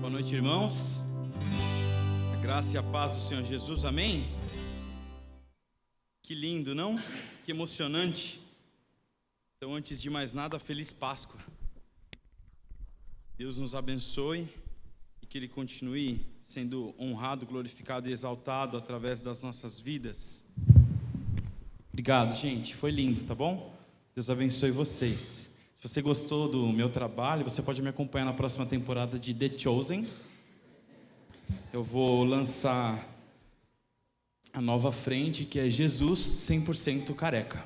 Boa noite, irmãos. A graça e a paz do Senhor Jesus, amém? Que lindo, não? Que emocionante. Então, antes de mais nada, feliz Páscoa. Deus nos abençoe e que Ele continue sendo honrado, glorificado e exaltado através das nossas vidas. Obrigado, gente. Foi lindo, tá bom? Deus abençoe vocês. Se você gostou do meu trabalho, você pode me acompanhar na próxima temporada de The Chosen. Eu vou lançar a nova frente, que é Jesus 100% careca.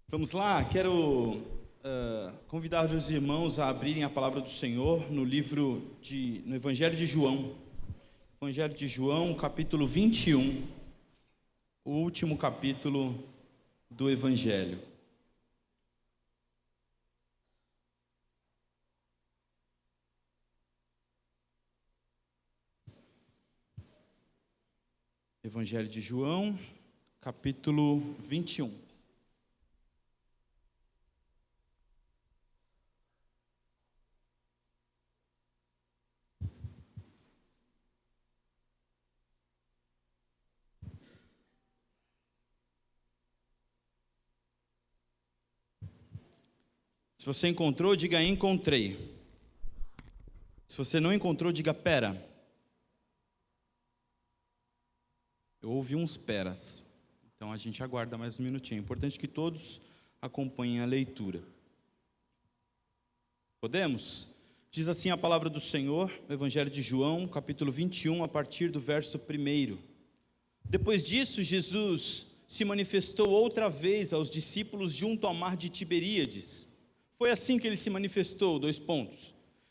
Vamos lá, quero convidar os irmãos a abrirem a palavra do Senhor no Evangelho de João. Evangelho de João, capítulo 21. O último capítulo do Evangelho. Evangelho de João, capítulo 21. Se você encontrou, diga encontrei. Se você não encontrou, diga pera. Eu ouvi uns peras. Então a gente aguarda mais um minutinho. É importante que todos acompanhem a leitura. Podemos? Diz assim a palavra do Senhor, o Evangelho de João, capítulo 21, a partir do verso 1. Depois disso, Jesus se manifestou outra vez aos discípulos junto ao mar de Tiberíades. Foi assim que ele se manifestou, :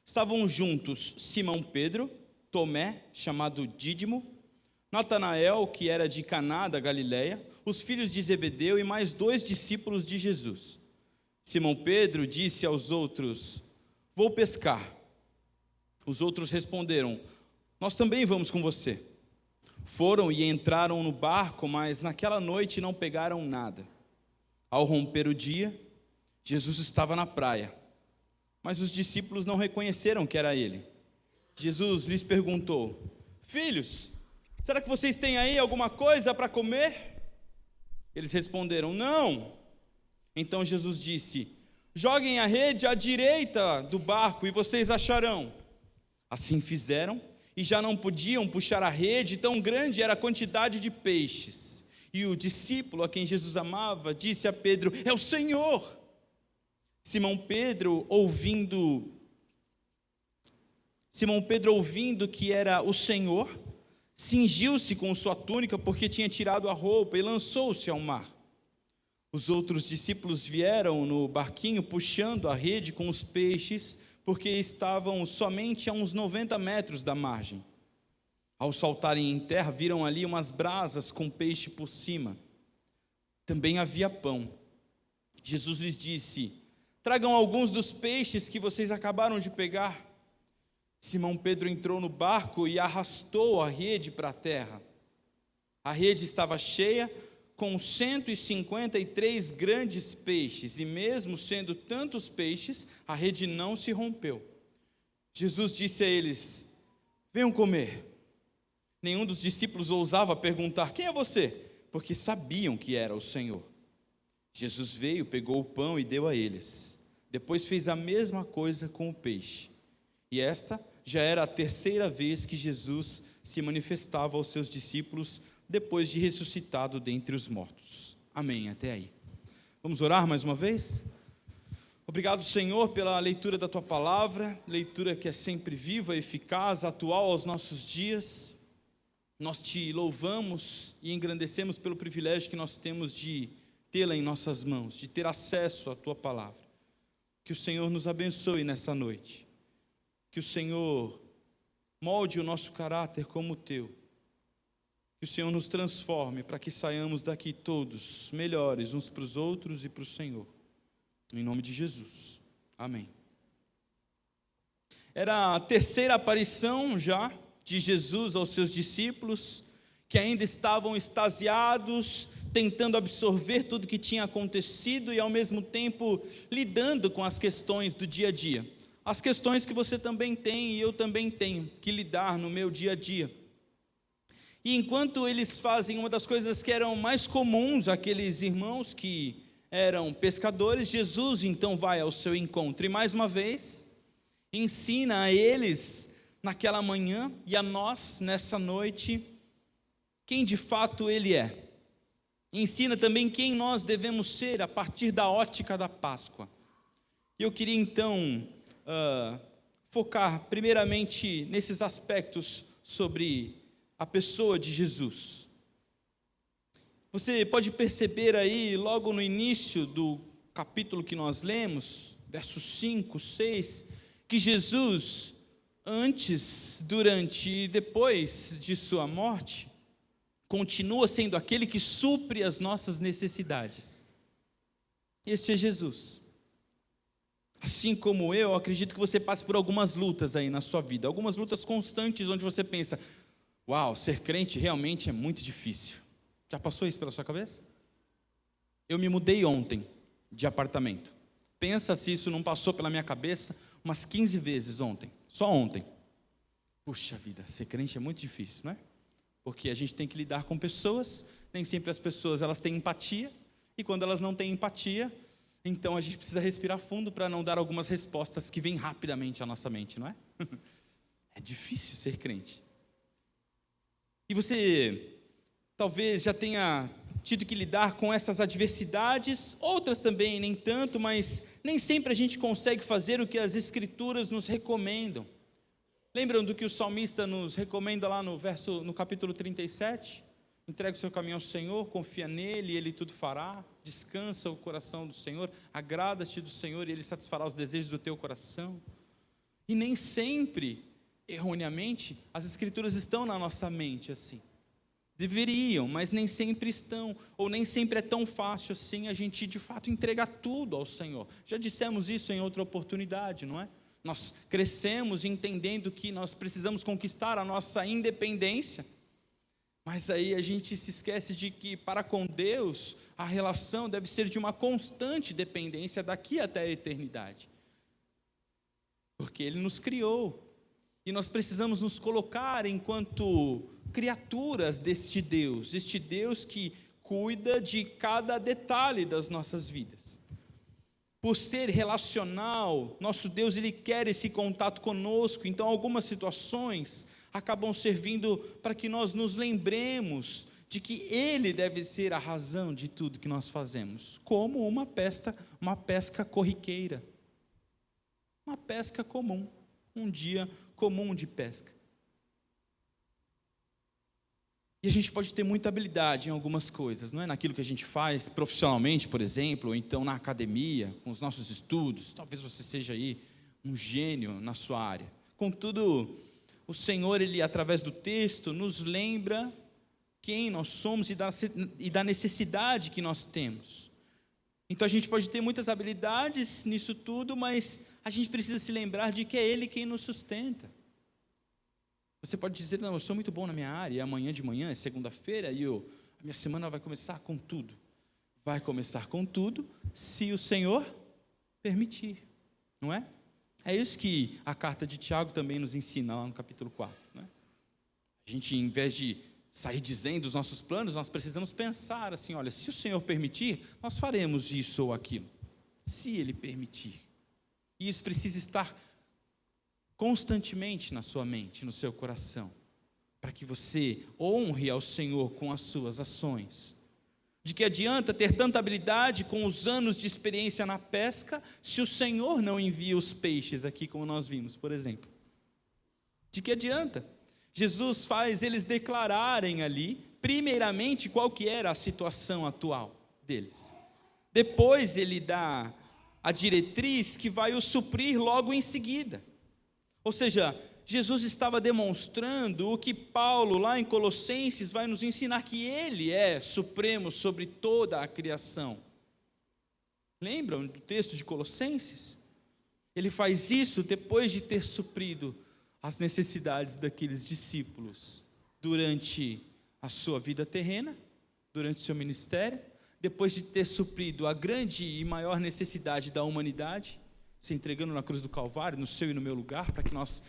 Estavam juntos Simão Pedro, Tomé, chamado Dídimo, Natanael, que era de Caná da Galileia, os filhos de Zebedeu e mais 2 discípulos de Jesus. Simão Pedro disse aos outros: Vou pescar. Os outros responderam: Nós também vamos com você. Foram e entraram no barco, mas naquela noite não pegaram nada. Ao romper o dia, Jesus estava na praia, mas os discípulos não reconheceram que era ele. Jesus lhes perguntou: Filhos, será que vocês têm aí alguma coisa para comer? Eles responderam: Não. Então Jesus disse: Joguem a rede à direita do barco e vocês acharão. Assim fizeram e já não podiam puxar a rede, tão grande era a quantidade de peixes. E o discípulo a quem Jesus amava disse a Pedro: É o Senhor. Simão Pedro, ouvindo que era o Senhor, cingiu-se com sua túnica, porque tinha tirado a roupa, e lançou-se ao mar. Os outros discípulos vieram no barquinho, puxando a rede com os peixes, porque estavam somente a uns 90 metros da margem. Ao saltarem em terra, viram ali umas brasas com peixe por cima. Também havia pão. Jesus lhes disse: Tragam alguns dos peixes que vocês acabaram de pegar. Simão Pedro entrou no barco e arrastou a rede para a terra. A rede estava cheia com 153 grandes peixes, e mesmo sendo tantos peixes, a rede não se rompeu. Jesus disse a eles: Venham comer. Nenhum dos discípulos ousava perguntar: Quem é você? Porque sabiam que era o Senhor. Jesus veio, pegou o pão e deu a eles. Depois fez a mesma coisa com o peixe. E esta já era a 3ª vez que Jesus se manifestava aos seus discípulos, depois de ressuscitado dentre os mortos. Amém, até aí. Vamos orar mais uma vez? Obrigado, Senhor, pela leitura da Tua Palavra, leitura que é sempre viva, eficaz, atual aos nossos dias. Nós Te louvamos e engrandecemos pelo privilégio que nós temos de tê-la em nossas mãos, de ter acesso à Tua Palavra. Que o Senhor nos abençoe nessa noite. Que o Senhor molde o nosso caráter como o Teu. Que o Senhor nos transforme para que saiamos daqui todos melhores uns para os outros e para o Senhor. Em nome de Jesus. Amém. Era a 3ª aparição já de Jesus aos seus discípulos, que ainda estavam extasiados, tentando absorver tudo que tinha acontecido e ao mesmo tempo lidando com as questões do dia a dia. As questões que você também tem e eu também tenho que lidar no meu dia a dia. E enquanto eles fazem uma das coisas que eram mais comuns àqueles irmãos que eram pescadores, Jesus então vai ao seu encontro e mais uma vez ensina a eles naquela manhã e a nós nessa noite quem de fato ele é. Ensina também quem nós devemos ser a partir da ótica da Páscoa. E eu queria então focar primeiramente nesses aspectos sobre a pessoa de Jesus. Você pode perceber aí, logo no início do capítulo que nós lemos, versos 5, 6, que Jesus, antes, durante e depois de sua morte, continua sendo aquele que supre as nossas necessidades. Este é Jesus. Assim como eu acredito que você passe por algumas lutas aí na sua vida, algumas lutas constantes onde você pensa, uau, ser crente realmente é muito difícil. Já passou isso pela sua cabeça? Eu me mudei ontem de apartamento. Pensa se isso não passou pela minha cabeça umas 15 vezes ontem, só ontem. Puxa vida, ser crente é muito difícil, não é? Porque a gente tem que lidar com pessoas, nem sempre as pessoas elas têm empatia, e quando elas não têm empatia, então a gente precisa respirar fundo para não dar algumas respostas que vêm rapidamente à nossa mente, não é? É difícil ser crente. E você talvez já tenha tido que lidar com essas adversidades, outras também nem tanto, mas nem sempre a gente consegue fazer o que as Escrituras nos recomendam. Lembram do que o salmista nos recomenda lá no capítulo 37? Entrega o seu caminho ao Senhor, confia nele, e ele tudo fará. Descansa o coração do Senhor, agrada-te do Senhor e ele satisfará os desejos do teu coração. E nem sempre, erroneamente, as Escrituras estão na nossa mente assim. Deveriam, mas nem sempre estão, ou nem sempre é tão fácil assim a gente de fato entregar tudo ao Senhor. Já dissemos isso em outra oportunidade, não é? Nós crescemos entendendo que nós precisamos conquistar a nossa independência, mas aí a gente se esquece de que para com Deus a relação deve ser de uma constante dependência daqui até a eternidade, porque Ele nos criou, e nós precisamos nos colocar enquanto criaturas deste Deus, este Deus que cuida de cada detalhe das nossas vidas. Por ser relacional, nosso Deus ele quer esse contato conosco, então algumas situações acabam servindo para que nós nos lembremos de que Ele deve ser a razão de tudo que nós fazemos, como uma pesca corriqueira, uma pesca comum, um dia comum de pesca. E a gente pode ter muita habilidade em algumas coisas, não é? Naquilo que a gente faz profissionalmente, por exemplo, ou então na academia, com os nossos estudos. Talvez você seja aí um gênio na sua área. Contudo, o Senhor, Ele, através do texto, nos lembra quem nós somos e da necessidade que nós temos. Então a gente pode ter muitas habilidades nisso tudo, mas a gente precisa se lembrar de que é Ele quem nos sustenta. Você pode dizer, não, eu sou muito bom na minha área, e amanhã de manhã, é segunda-feira, e a minha semana vai começar com tudo. Vai começar com tudo, se o Senhor permitir, não é? É isso que a carta de Tiago também nos ensina, lá no capítulo 4. Não é? A gente, em vez de sair dizendo os nossos planos, nós precisamos pensar assim, olha, se o Senhor permitir, nós faremos isso ou aquilo. Se Ele permitir. E isso precisa estar constantemente na sua mente, no seu coração, para que você honre ao Senhor com as suas ações. De que adianta ter tanta habilidade com os anos de experiência na pesca, se o Senhor não envia os peixes aqui, como nós vimos, por exemplo? De que adianta? Jesus faz eles declararem ali, primeiramente, qual que era a situação atual deles. Depois ele dá a diretriz que vai o suprir logo em seguida. Ou seja, Jesus estava demonstrando o que Paulo, lá em Colossenses, vai nos ensinar, que Ele é supremo sobre toda a criação. Lembram do texto de Colossenses? Ele faz isso depois de ter suprido as necessidades daqueles discípulos durante a sua vida terrena durante o seu ministério, depois de ter suprido a grande e maior necessidade da humanidade, se entregando na cruz do Calvário, no seu e no meu lugar, para que nós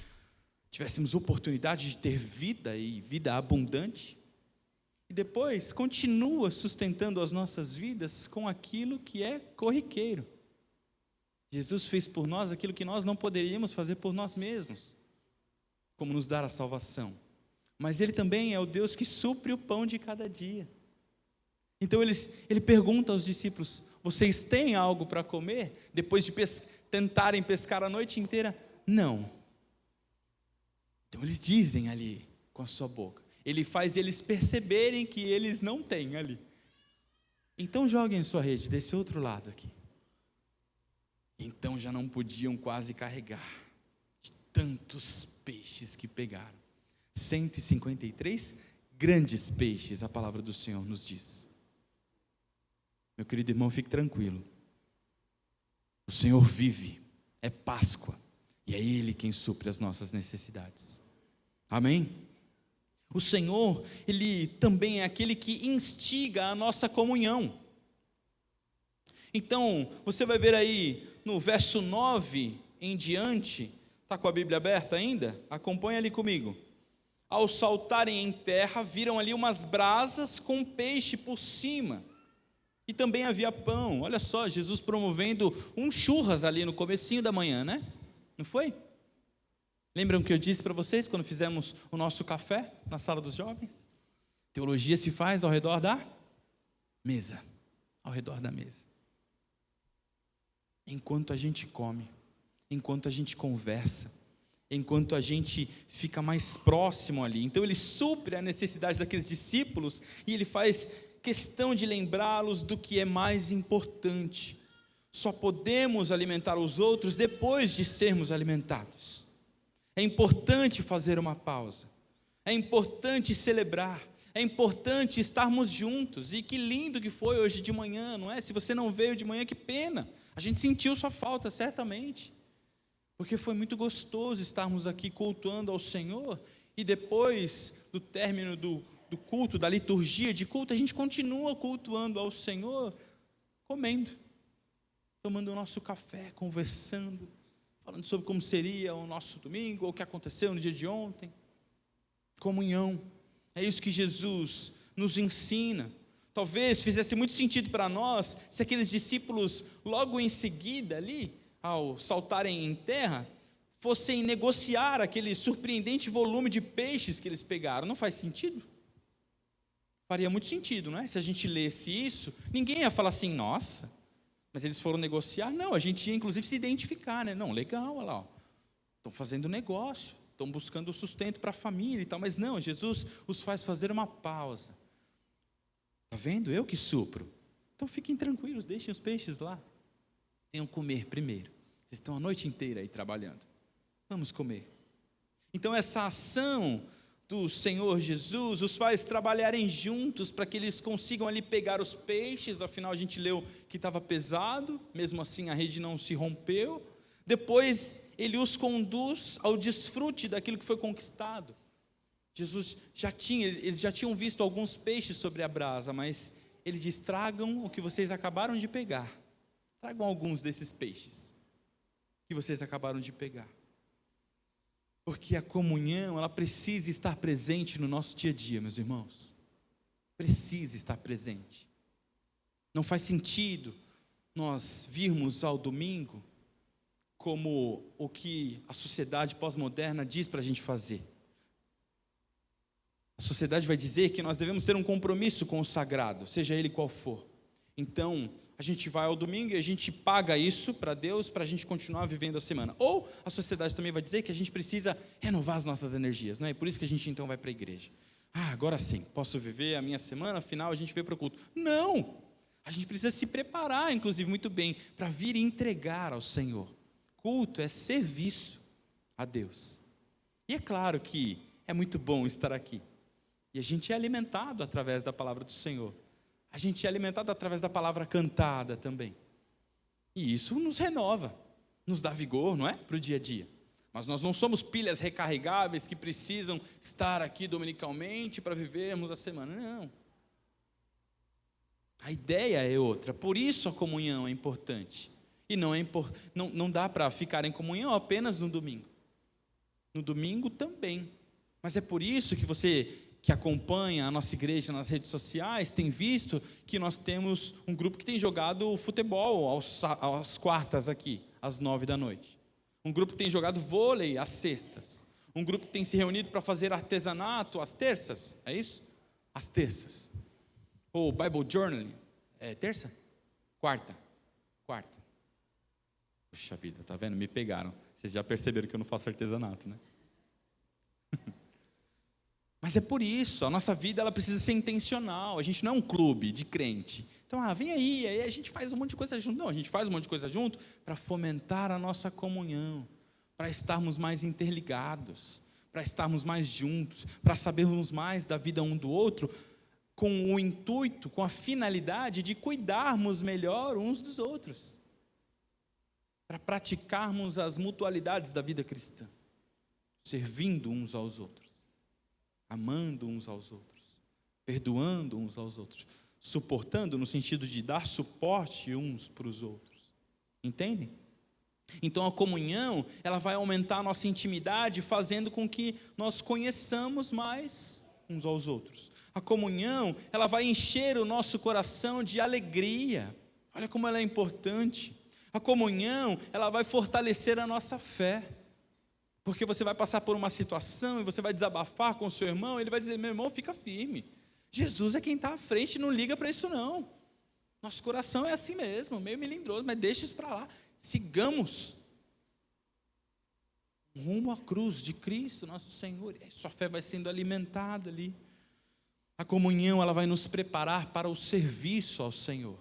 tivéssemos oportunidade de ter vida e vida abundante. E depois continua sustentando as nossas vidas com aquilo que é corriqueiro. Jesus fez por nós aquilo que nós não poderíamos fazer por nós mesmos, como nos dar a salvação. Mas Ele também é o Deus que supre o pão de cada dia. Então ele pergunta aos discípulos: vocês têm algo para comer? Depois de tentarem pescar a noite inteira, não. Então eles dizem ali com a sua boca. Ele faz eles perceberem que eles não têm ali. Então joguem sua rede desse outro lado aqui. Então já não podiam quase carregar de tantos peixes que pegaram. 153 grandes peixes, a palavra do Senhor nos diz. Meu querido irmão, fique tranquilo. O Senhor vive, é Páscoa, e é Ele quem supre as nossas necessidades. Amém? O Senhor, Ele também é aquele que instiga a nossa comunhão. Então, você vai ver aí no verso 9 em diante, está com a Bíblia aberta ainda? Acompanha ali comigo. Ao saltarem em terra, viram ali umas brasas com peixe por cima. E também havia pão. Olha só, Jesus promovendo um churras ali no comecinho da manhã, né? Não foi? Lembram que eu disse para vocês quando fizemos o nosso café na sala dos jovens? Teologia se faz ao redor da mesa. Ao redor da mesa. Enquanto a gente come, enquanto a gente conversa, enquanto a gente fica mais próximo ali. Então Ele supre a necessidade daqueles discípulos e Ele faz questão de lembrá-los do que é mais importante. Só podemos alimentar os outros depois de sermos alimentados. É importante fazer uma pausa. É importante celebrar. É importante estarmos juntos. E que lindo que foi hoje de manhã, não é? Se você não veio de manhã, que pena. A gente sentiu sua falta, certamente. Porque foi muito gostoso estarmos aqui cultuando ao Senhor. E depois do término do culto, da liturgia de culto, a gente continua cultuando ao Senhor, comendo, tomando o nosso café, conversando, falando sobre como seria o nosso domingo, ou o que aconteceu no dia de ontem. Comunhão, é isso que Jesus nos ensina. Talvez fizesse muito sentido para nós, se aqueles discípulos, logo em seguida ali, ao saltarem em terra, fossem negociar aquele surpreendente volume de peixes que eles pegaram. Não faz sentido? Faria muito sentido, não é? Se a gente lesse isso, ninguém ia falar assim, nossa, mas eles foram negociar. Não, a gente ia inclusive se identificar, né? Não, legal, olha lá, estão fazendo negócio, estão buscando sustento para a família e tal, mas não, Jesus os faz fazer uma pausa. Está vendo? Eu que supro. Então fiquem tranquilos, deixem os peixes lá. Tenham comer primeiro. Vocês estão a noite inteira aí trabalhando. Vamos comer. Então essa ação do Senhor Jesus os faz trabalharem juntos para que eles consigam ali pegar os peixes. Afinal a gente leu que estava pesado, mesmo assim a rede não se rompeu. Depois Ele os conduz ao desfrute daquilo que foi conquistado. Eles já tinham visto alguns peixes sobre a brasa, mas Ele diz, tragam o que vocês acabaram de pegar. Tragam alguns desses peixes que vocês acabaram de pegar. Porque a comunhão, ela precisa estar presente no nosso dia a dia, meus irmãos. Precisa estar presente. Não faz sentido nós virmos ao domingo como o que a sociedade pós-moderna diz para a gente fazer. A sociedade vai dizer que nós devemos ter um compromisso com o sagrado, seja ele qual for. Então, a gente vai ao domingo e a gente paga isso para Deus, para a gente continuar vivendo a semana. Ou a sociedade também vai dizer que a gente precisa renovar as nossas energias, não é? Por isso que a gente então vai para a igreja. Agora sim, posso viver a minha semana, afinal a gente veio para o culto. Não! A gente precisa se preparar, inclusive, muito bem, para vir e entregar ao Senhor. Culto é serviço a Deus. E é claro que é muito bom estar aqui. E a gente é alimentado através da palavra do Senhor. A gente é alimentado através da palavra cantada também. E isso nos renova, nos dá vigor, não é? Para o dia a dia. Mas nós não somos pilhas recarregáveis que precisam estar aqui dominicalmente para vivermos a semana. Não. A ideia é outra, por isso a comunhão é importante. E não dá para ficar em comunhão apenas no domingo. No domingo também. Mas é por isso que você que acompanha a nossa igreja nas redes sociais tem visto que nós temos um grupo que tem jogado futebol às quartas aqui, às 9 da noite. Um grupo que tem jogado vôlei às sextas. Um grupo que tem se reunido para fazer artesanato às terças. É isso? Às terças. Ou Bible Journaling. É terça? Quarta. Puxa vida, tá vendo? Me pegaram. Vocês já perceberam que eu não faço artesanato, né? Mas é por isso, a nossa vida ela precisa ser intencional. A gente não é um clube de crente. Então, vem aí a gente faz um monte de coisa junto. Não, a gente faz um monte de coisa junto para fomentar a nossa comunhão, para estarmos mais interligados, para estarmos mais juntos, para sabermos mais da vida um do outro, com o intuito, com a finalidade de cuidarmos melhor uns dos outros, para praticarmos as mutualidades da vida cristã, servindo uns aos outros, amando uns aos outros, perdoando uns aos outros, suportando no sentido de dar suporte uns para os outros, entendem? Então a comunhão, ela vai aumentar a nossa intimidade, fazendo com que nós conheçamos mais uns aos outros. A comunhão, ela vai encher o nosso coração de alegria. Olha como ela é importante. A comunhão, ela vai fortalecer a nossa fé. Porque você vai passar por uma situação e você vai desabafar com o seu irmão, ele vai dizer: meu irmão, fica firme. Jesus é quem está à frente, não liga para isso não. Nosso coração é assim mesmo, meio melindroso, mas deixa isso para lá. Sigamos rumo à cruz de Cristo, nosso Senhor. E sua fé vai sendo alimentada ali. A comunhão, ela vai nos preparar para o serviço ao Senhor.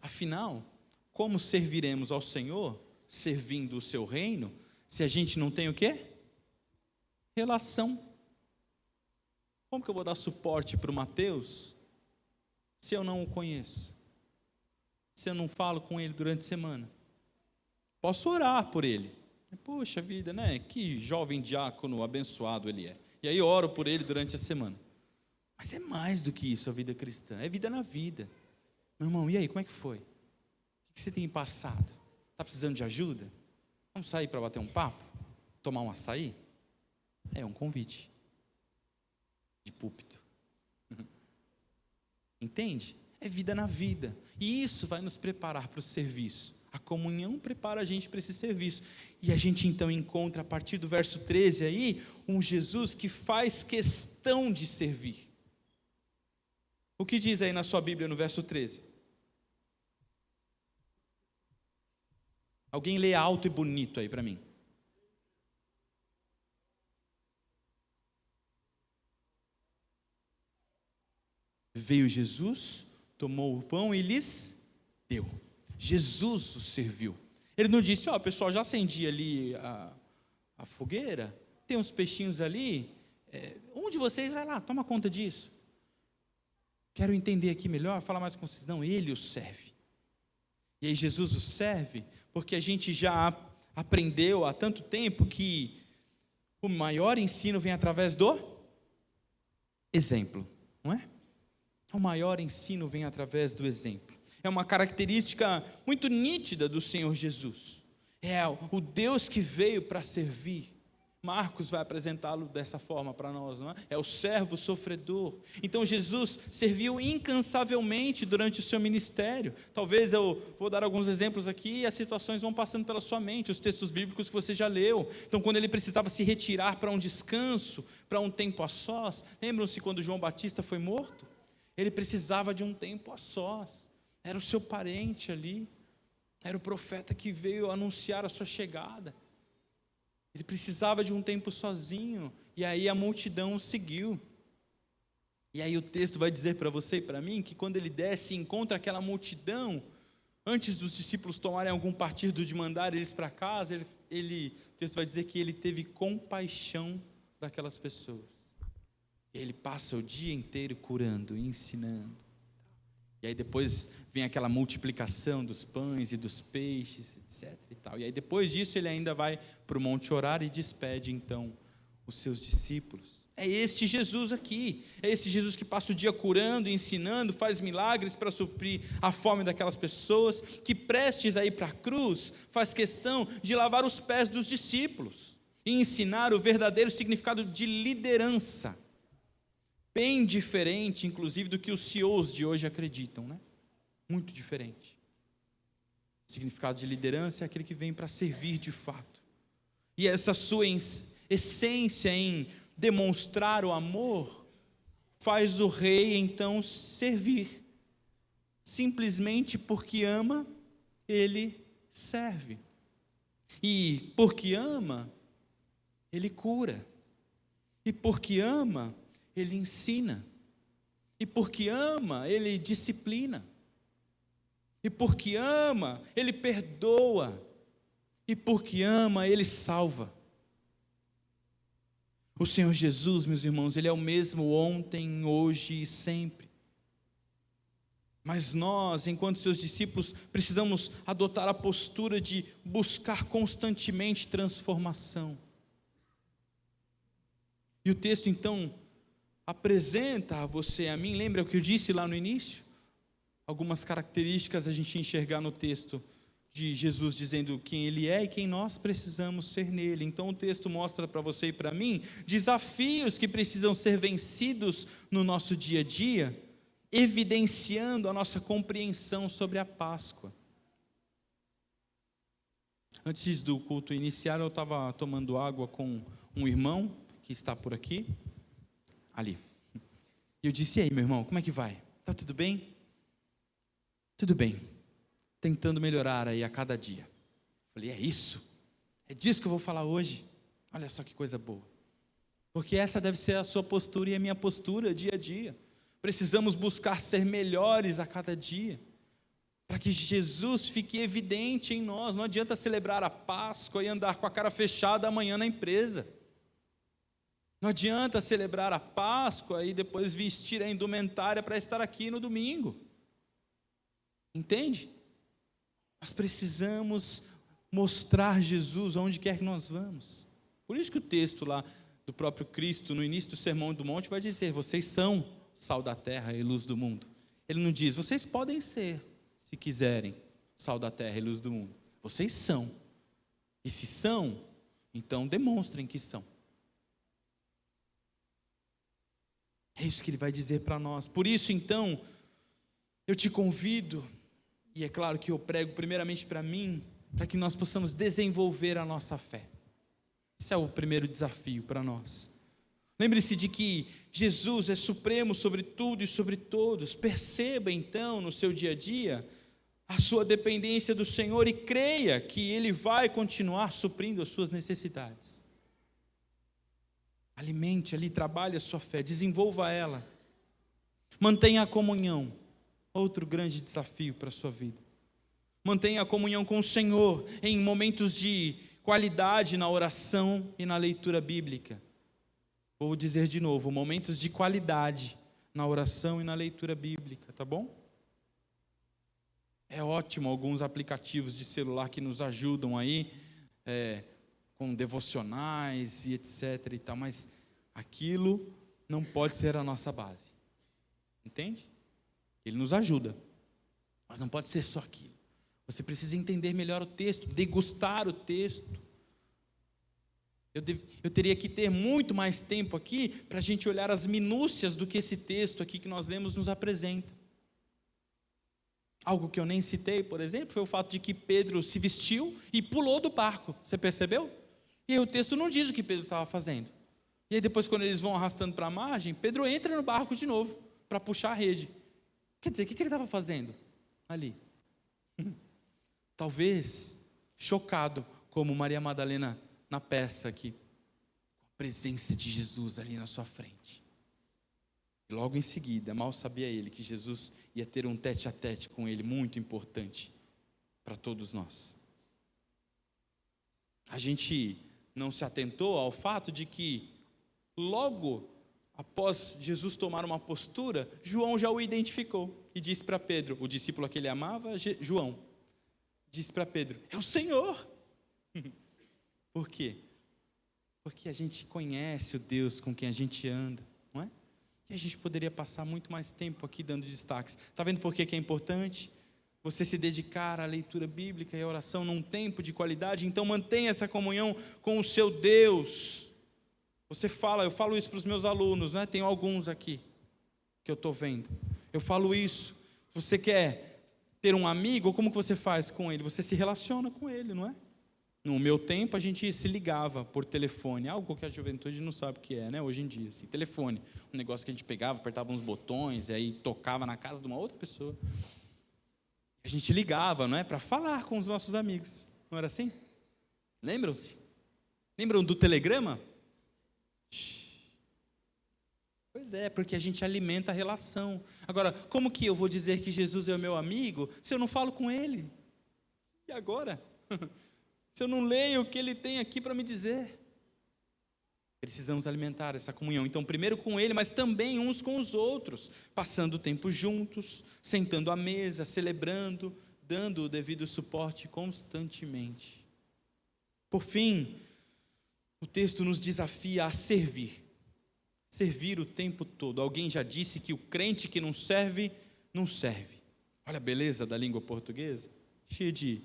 Afinal, como serviremos ao Senhor, servindo o seu reino, se a gente não tem o quê? Relação. Como que eu vou dar suporte para o Mateus, se eu não o conheço? Se eu não falo com ele durante a semana? Posso orar por ele. Poxa vida, né? Que jovem diácono abençoado ele é. E aí eu oro por ele durante a semana. Mas é mais do que isso a vida cristã. É vida na vida. Meu irmão, e aí, como é que foi? O que você tem passado? Está precisando de ajuda? Vamos sair para bater um papo? Tomar um açaí? É um convite. De púlpito. Entende? É vida na vida. E isso vai nos preparar para o serviço. A comunhão prepara a gente para esse serviço. E a gente então encontra, a partir do verso 13 aí, um Jesus que faz questão de servir. O que diz aí na sua Bíblia no verso 13? Alguém lê alto e bonito aí para mim. Veio Jesus, tomou o pão e lhes deu. Jesus os serviu. Ele não disse: o pessoal, já acendi ali a fogueira, tem uns peixinhos ali, um de vocês vai lá, toma conta disso. Quero entender aqui melhor, falar mais com vocês. Não, ele os serve. E aí Jesus os serve, porque a gente já aprendeu há tanto tempo que o maior ensino vem através do exemplo, não é? O maior ensino vem através do exemplo. É uma característica muito nítida do Senhor Jesus. É o Deus que veio para servir. Marcos vai apresentá-lo dessa forma para nós, não é? É o servo sofredor. Então Jesus serviu incansavelmente durante o seu ministério. Talvez eu vou dar alguns exemplos aqui e as situações vão passando pela sua mente, os textos bíblicos que você já leu. Então, quando ele precisava se retirar para um descanso, para um tempo a sós, lembram-se quando João Batista foi morto? Ele precisava de um tempo a sós. Era o seu parente ali, era o profeta que veio anunciar a sua chegada. Ele precisava de um tempo sozinho, e aí a multidão o seguiu. E aí o texto vai dizer para você e para mim, que quando ele desce e encontra aquela multidão, antes dos discípulos tomarem algum partido de mandar eles para casa, o texto vai dizer que ele teve compaixão daquelas pessoas. E ele passa o dia inteiro curando, ensinando. E aí depois vem aquela multiplicação dos pães e dos peixes, etc. e tal. E aí depois disso ele ainda vai para o monte orar e despede então os seus discípulos. É este Jesus aqui, é esse Jesus que passa o dia curando, ensinando, faz milagres para suprir a fome daquelas pessoas, que prestes a ir para a cruz, faz questão de lavar os pés dos discípulos e ensinar o verdadeiro significado de liderança, bem diferente, inclusive, do que os CEOs de hoje acreditam, né? Muito diferente. O significado de liderança é aquele que vem para servir de fato, e essa sua essência em demonstrar o amor, faz o rei então servir, simplesmente porque ama, ele serve, e porque ama, ele cura, e porque ama, ele ensina, e porque ama, ele disciplina, e porque ama, ele perdoa, e porque ama, ele salva. O Senhor Jesus, meus irmãos, Ele é o mesmo ontem, hoje e sempre. Mas nós, enquanto seus discípulos, precisamos adotar a postura de buscar constantemente transformação. E o texto então apresenta a você e a mim, lembra o que eu disse lá no início? Algumas características a gente enxergar no texto de Jesus dizendo quem Ele é e quem nós precisamos ser nele. Então o texto mostra para você e para mim desafios que precisam ser vencidos no nosso dia a dia, evidenciando a nossa compreensão sobre a Páscoa. Antes do culto iniciar, eu estava tomando água com um irmão que está por aqui, ali. E eu disse: e aí, meu irmão, como é que vai? Tá tudo bem? Tudo bem. Tentando melhorar aí a cada dia. Falei: é isso, é disso que eu vou falar hoje. Olha só que coisa boa, porque essa deve ser a sua postura e a minha postura dia a dia. Precisamos buscar ser melhores a cada dia, para que Jesus fique evidente em nós. Não adianta celebrar a Páscoa e andar com a cara fechada amanhã na empresa. Não adianta celebrar a Páscoa e depois vestir a indumentária para estar aqui no domingo. Entende? Nós precisamos mostrar Jesus aonde quer que nós vamos. Por isso que o texto lá do próprio Cristo, no início do Sermão do Monte, vai dizer: vocês são sal da terra e luz do mundo. Ele não diz: vocês podem ser, se quiserem, sal da terra e luz do mundo. Vocês são. E se são, então demonstrem que são. É isso que ele vai dizer para nós. Por isso, então, eu te convido, e é claro que eu prego primeiramente para mim, para que nós possamos desenvolver a nossa fé. Esse é o primeiro desafio para nós. Lembre-se de que Jesus é supremo sobre tudo e sobre todos. Perceba então no seu dia a dia a sua dependência do Senhor e creia que Ele vai continuar suprindo as suas necessidades. Alimente ali, trabalhe a sua fé, desenvolva ela. Mantenha a comunhão. Outro grande desafio para a sua vida. Mantenha a comunhão com o Senhor em momentos de qualidade na oração e na leitura bíblica. Vou dizer de novo, momentos de qualidade na oração e na leitura bíblica, tá bom? É ótimo alguns aplicativos de celular que nos ajudam aí, com devocionais e etc e tal, mas aquilo não pode ser a nossa base. Entende? Ele nos ajuda, mas não pode ser só aquilo. Você precisa entender melhor o texto, degustar o texto. Eu teria que ter muito mais tempo aqui para a gente olhar as minúcias do que esse texto aqui que nós lemos nos apresenta. Algo que eu nem citei, por exemplo, foi o fato de que Pedro se vestiu e pulou do barco. Você percebeu? E aí o texto não diz o que Pedro estava fazendo. E aí depois, quando eles vão arrastando para a margem, Pedro entra no barco de novo para puxar a rede. Quer dizer, o que ele estava fazendo ali? Talvez chocado, como Maria Madalena na peça aqui, com a presença de Jesus ali na sua frente. E logo em seguida, mal sabia ele que Jesus ia ter um tete-a-tete com ele, muito importante para todos nós. A gente não se atentou ao fato de que logo após Jesus tomar uma postura, João já o identificou e disse para Pedro, o discípulo a que ele amava, João, disse para Pedro: é o Senhor. Por quê? Porque a gente conhece o Deus com quem a gente anda, não é? E a gente poderia passar muito mais tempo aqui dando destaques. Está vendo por que é importante você se dedicar à leitura bíblica e à oração num tempo de qualidade? Então mantenha essa comunhão com o seu Deus. Eu falo isso para os meus alunos, né? Tenho alguns aqui que eu estou vendo. Eu falo isso. Se você quer ter um amigo, como que você faz com ele? Você se relaciona com ele, não é? No meu tempo, a gente se ligava por telefone, algo que a juventude não sabe o que é, né? Hoje em dia, assim, telefone, um negócio que a gente pegava, apertava uns botões, e aí tocava na casa de uma outra pessoa. A gente ligava, não é? Para falar com os nossos amigos, não era assim? Lembram-se? Lembram do telegrama? Pois é, porque a gente alimenta a relação. Agora, como que eu vou dizer que Jesus é o meu amigo se eu não falo com ele? E agora? Se eu não leio o que ele tem aqui para me dizer? Precisamos alimentar essa comunhão. Então, primeiro com ele, mas também uns com os outros, passando tempo juntos, sentando à mesa, celebrando, dando o devido suporte constantemente. Por fim, o texto nos desafia a servir. Servir o tempo todo. Alguém já disse que o crente que não serve, não serve. Olha a beleza da língua portuguesa, cheia de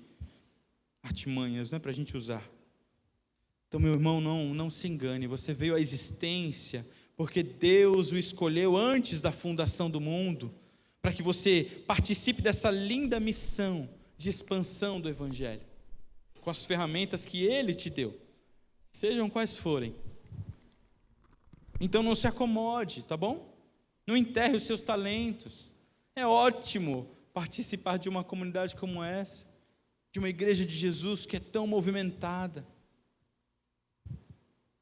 artimanhas, não é para a gente usar. Então, meu irmão, não se engane, você veio à existência porque Deus o escolheu antes da fundação do mundo, para que você participe dessa linda missão de expansão do Evangelho, com as ferramentas que Ele te deu, sejam quais forem. Então não se acomode, tá bom? Não enterre os seus talentos. É ótimo participar de uma comunidade como essa, de uma igreja de Jesus que é tão movimentada.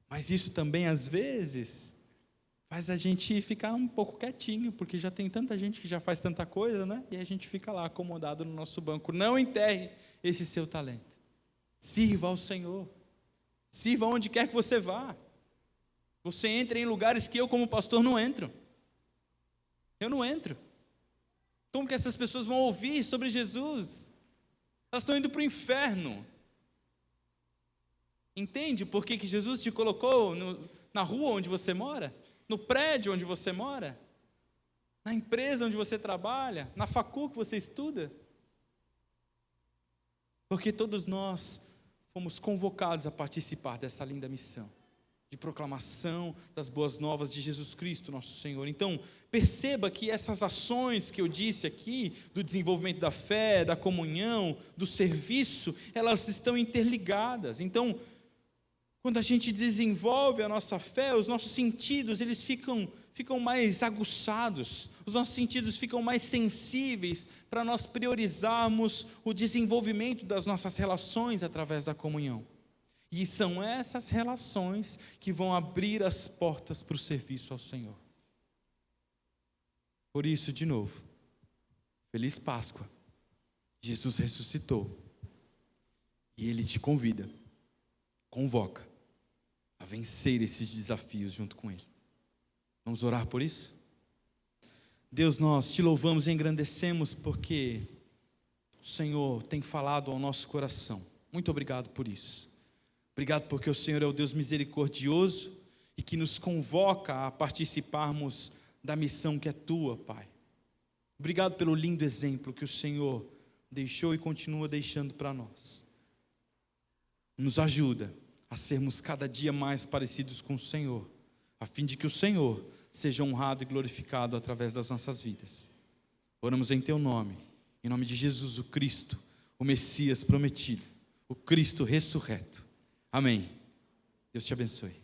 Mas isso também, às vezes, faz a gente ficar um pouco quietinho, porque já tem tanta gente que já faz tanta coisa, né? E a gente fica lá acomodado no nosso banco. Não enterre esse seu talento. Sirva ao Senhor. Sirva onde quer que você vá. Você entra em lugares que eu, como pastor, não entro. Eu não entro. Como que essas pessoas vão ouvir sobre Jesus? Elas estão indo para o inferno. Entende por que Jesus te colocou na rua onde você mora? No prédio onde você mora? Na empresa onde você trabalha? Na facul que você estuda? Porque todos nós fomos convocados a participar dessa linda missão de proclamação das boas novas de Jesus Cristo, nosso Senhor. Então, perceba que essas ações que eu disse aqui, do desenvolvimento da fé, da comunhão, do serviço, elas estão interligadas. Então, quando a gente desenvolve a nossa fé, os nossos sentidos, eles ficam mais aguçados, os nossos sentidos ficam mais sensíveis para nós priorizarmos o desenvolvimento das nossas relações através da comunhão. E são essas relações que vão abrir as portas para o serviço ao Senhor. Por isso, de novo, feliz Páscoa. Jesus ressuscitou. E Ele te convoca a vencer esses desafios junto com Ele. Vamos orar por isso? Deus, nós te louvamos e engrandecemos porque o Senhor tem falado ao nosso coração. Muito obrigado por isso. Obrigado porque o Senhor é o Deus misericordioso e que nos convoca a participarmos da missão que é tua, Pai. Obrigado pelo lindo exemplo que o Senhor deixou e continua deixando para nós. Nos ajuda a sermos cada dia mais parecidos com o Senhor, a fim de que o Senhor seja honrado e glorificado através das nossas vidas. Oramos em teu nome, em nome de Jesus, o Cristo, o Messias prometido, o Cristo ressurreto. Amém. Deus te abençoe.